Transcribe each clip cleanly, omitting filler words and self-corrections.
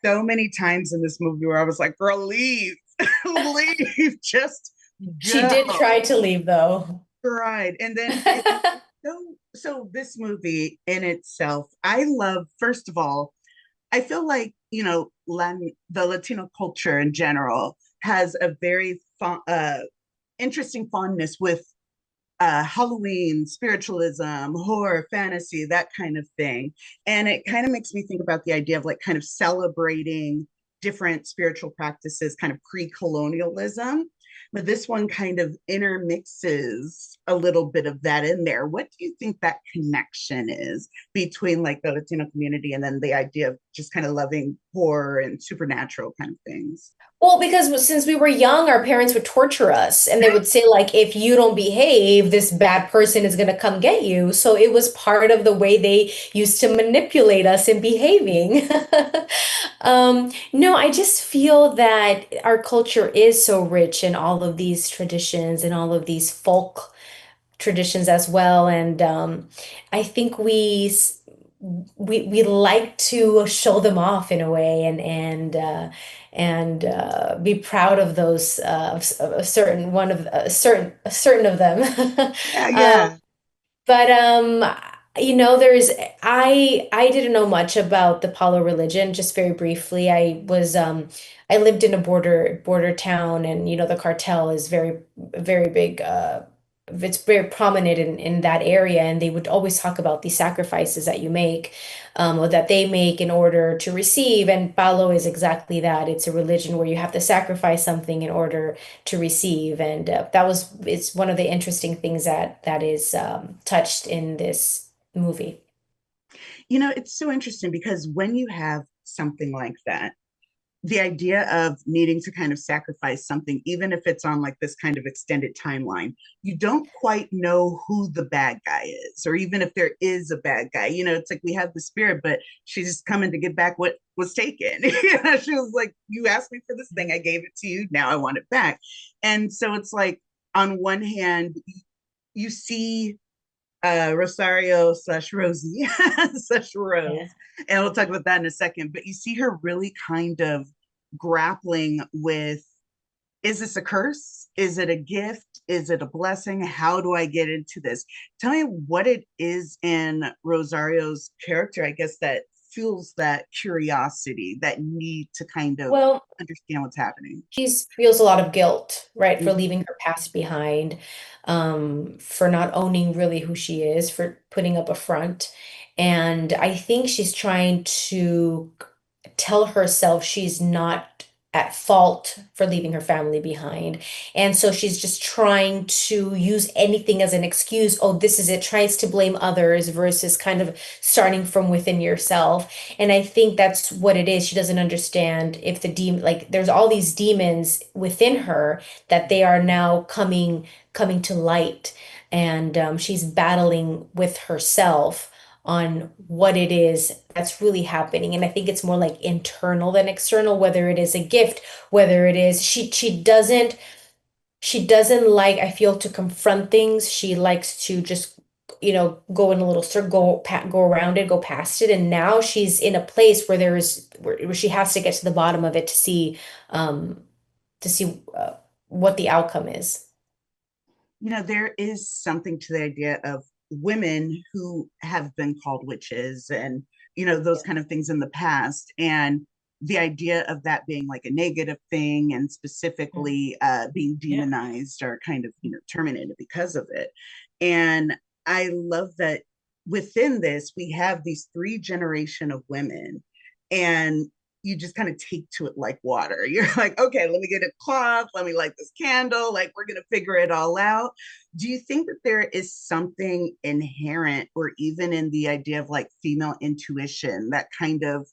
so many times in this movie where I was like, girl, leave, leave, just She go. did try to leave though. Right. And then so this movie in itself, I love, first of all, I feel like, the Latino culture in general has a very interesting fondness with Halloween, spiritualism, horror, fantasy, that kind of thing. And it kind of makes me think about the idea of like kind of celebrating different spiritual practices, kind of pre colonialism. But this one kind of intermixes a little bit of that in there. What do you think that connection is between like the Latino community and then the idea of just kind of loving horror and supernatural kind of things? Well, because since we were young, our parents would torture us and they would say, like, if you don't behave, this bad person is going to come get you. So it was part of the way they used to manipulate us in behaving. No, I just feel that our culture is so rich in all of these traditions and all of these folk traditions as well. And I think we like to show them off in a way and be proud of those of a certain one of a certain of them. Yeah, um, yeah. but there's I didn't know much about the Palo religion. Just very briefly, I lived in a border town, and the cartel is very big. It's very prominent in that area, and they would always talk about the sacrifices that you make, or that they make in order to receive. And Palo is exactly that. It's a religion where you have to sacrifice something in order to receive, and it's one of the interesting things that is touched in this movie. It's so interesting because when you have something like that, the idea of needing to kind of sacrifice something, even if it's on like this kind of extended timeline, you don't quite know who the bad guy is, or even if there is a bad guy. It's like we have the spirit, but she's just coming to get back what was taken. She was like, you asked me for this thing, I gave it to you, now I want it back. And so it's like, on one hand, you see Rosario slash Rosie slash Yeah. Rose, and we'll talk about that in a second. But you see her really kind of grappling with: is this a curse? Is it a gift? Is it a blessing? How do I get into this? Tell me what it is in Rosario's character, I guess, that fuels that curiosity, that need to kind of Well, understand what's happening. she feels a lot of guilt, right, for Mhm. leaving her past behind, for not owning really who she is, for putting up a front. And I think she's trying to tell herself she's not at fault for leaving her family behind. And so she's just trying to use anything as an excuse. Oh, this is it, tries to blame others versus kind of starting from within yourself. And I think that's what it is. She doesn't understand if the demon, like there's all these demons within her that they are now coming to light. And she's battling with herself on what it is that's really happening. And I think it's more like internal than external, whether it is a gift, whether it is she doesn't like, I feel, to confront things. She likes to just, go in a little circle, go around it, go past it. And now she's in a place where where she has to get to the bottom of it um, to see what the outcome is. There is something to the idea of women who have been called witches and, those kind of things in the past. And the idea of that being like a negative thing and Mm. specifically being Yeah. demonized or kind of, terminated because of it. And I love that within this, we have these three generation of women, and you just kind of take to it like water. You're like, okay, let me get a cloth, let me light this candle, like we're gonna figure it all out. Do you think that there is something inherent or even in the idea of like female intuition that kind of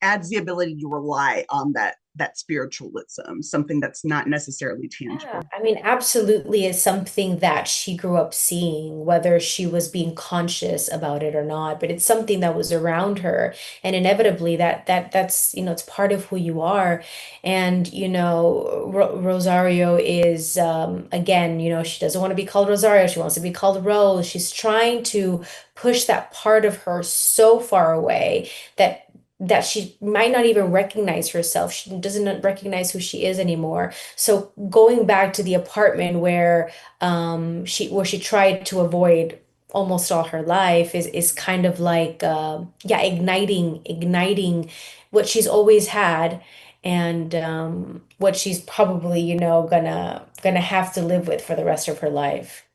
adds the ability to rely on that spiritualism, something that's not necessarily Yeah, tangible? I mean, absolutely is something that she grew up seeing, whether she was being conscious about it or not, but it's something that was around her. And inevitably that's it's part of who you are. And, Rosario is again, she doesn't want to be called Rosario, she wants to be called Rose. She's trying to push that part of her so far away that that she might not even recognize herself. She doesn't recognize who she is anymore. So going back to the apartment where she tried to avoid almost all her life is kind of like yeah, igniting what she's always had, and what she's probably, gonna have to live with for the rest of her life.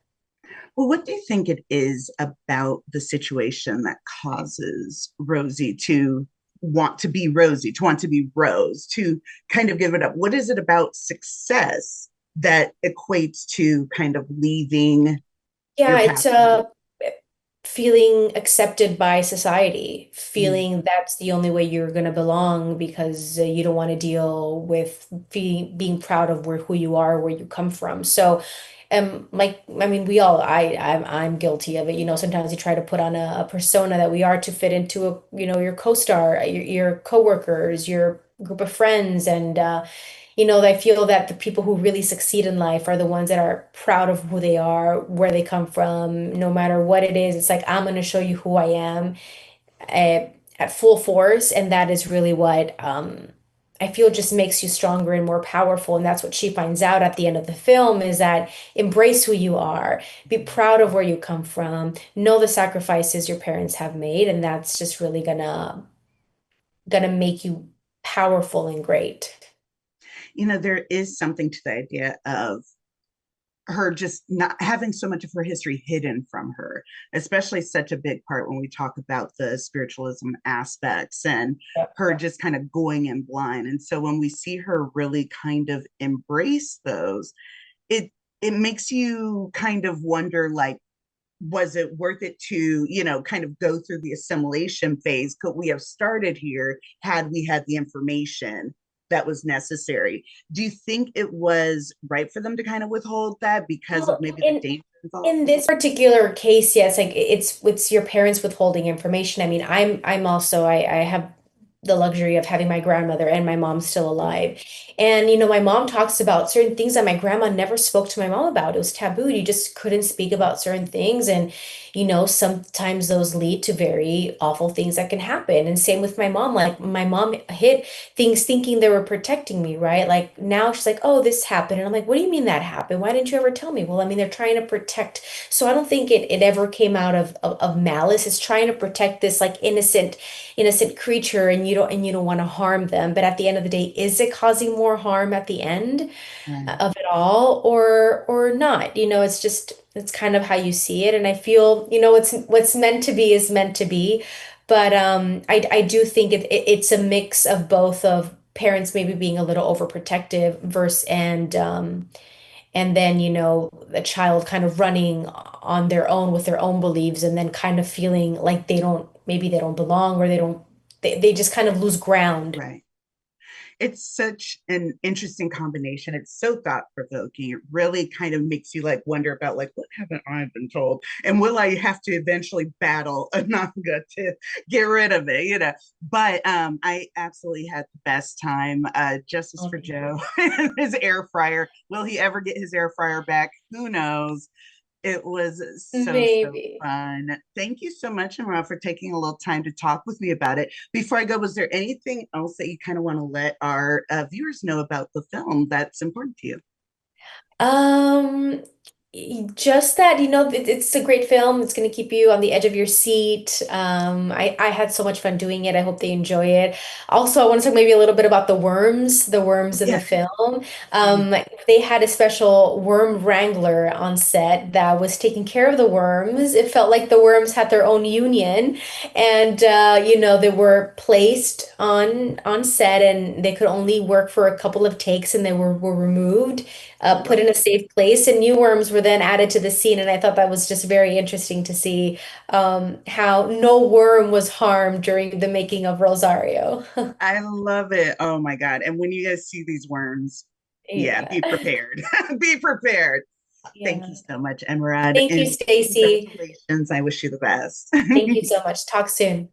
Well, what do you think it is about the situation that causes Rosie to want to be Rosie, to want to be Rose, to kind of give it up? What is it about success that equates to kind of leaving your Yeah, past? it's feeling accepted by society, Mm, feeling that's the only way you're going to belong because you don't want to deal with being proud of who you are, where you come from. So, like, I mean, I'm guilty of it. Sometimes you try to put on a persona that we are to fit into your co-star, your coworkers, your group of friends, and I feel that the people who really succeed in life are the ones that are proud of who they are, where they come from, no matter what it is. It's like, I'm going to show you who I am at full force. And that is really what I feel just makes you stronger and more powerful. And that's what she finds out at the end of the film is that embrace who you are, be proud of where you come from, know the sacrifices your parents have made. And that's just really gonna make you powerful and great. there is something to the idea of her just not having so much of her history hidden from her, especially such a big part when we talk about the spiritualism aspects and her just kind of going in blind. And so when we see her really kind of embrace those, it it makes you kind of wonder, like, was it worth it to, kind of go through the assimilation phase? Could we have started here had we had the information that was necessary? Do you think it was right for them to kind of withhold that because of Well, maybe the in danger involved? in this particular case, yes, like it's your parents withholding information. I mean, I'm also I have the luxury of having my grandmother and my mom still alive. And my mom talks about certain things that my grandma never spoke to my mom about. It was taboo. You just couldn't speak about certain things. And sometimes those lead to very awful things that can happen. And same with my mom. Like my mom hid things thinking they were protecting me, right? Like now she's like, oh, this happened. And I'm like, what do you mean that happened? Why didn't you ever tell me? Well, I mean, they're trying to protect. So I don't think it ever came out of malice. It's trying to protect this like innocent creature, and you don't want to harm them. But at the end of the day, is it causing more harm at the end Right. of it all, or not? It's kind of how you see it. And I feel, what's meant to be is meant to be. But I do think it's a mix of both, of parents maybe being a little overprotective versus and then the child kind of running on their own with their own beliefs, and then kind of feeling like they don't belong, or they just kind of lose ground. Right. It's such an interesting combination. It's so thought provoking. It really kind of makes you like wonder about, like, what haven't I been told, and will I have to eventually battle Ananga to get rid of it? But I absolutely had the best time. Justice for Joe and his air fryer. Will he ever get his air fryer back? Who knows? It was so Maybe. fun. Thank you so much, Amara, for taking a little time to talk with me about it. Before I go, was there anything else that you kind of want to let our viewers know about the film that's important to you? Um, just that, it's a great film. It's going to keep you on the edge of your seat. I had so much fun doing it. I hope they enjoy it. Also, I want to talk maybe a little bit about the worms in the Yeah. film. They had a special worm wrangler on set that was taking care of the worms. It felt like the worms had their own union, and they were placed on set, and they could only work for a couple of takes, and they were removed, put in a safe place, and new worms were then added to the scene. And I thought that was just very interesting to see how no worm was harmed during the making of Rosario. I love it. Oh my God. And when you guys see these worms, yeah, Yeah. be prepared. Be prepared. Thank you Yeah. so much, Emeraude, Thank you, and Stacey. congratulations. I wish you the best. Thank you so much. Talk soon.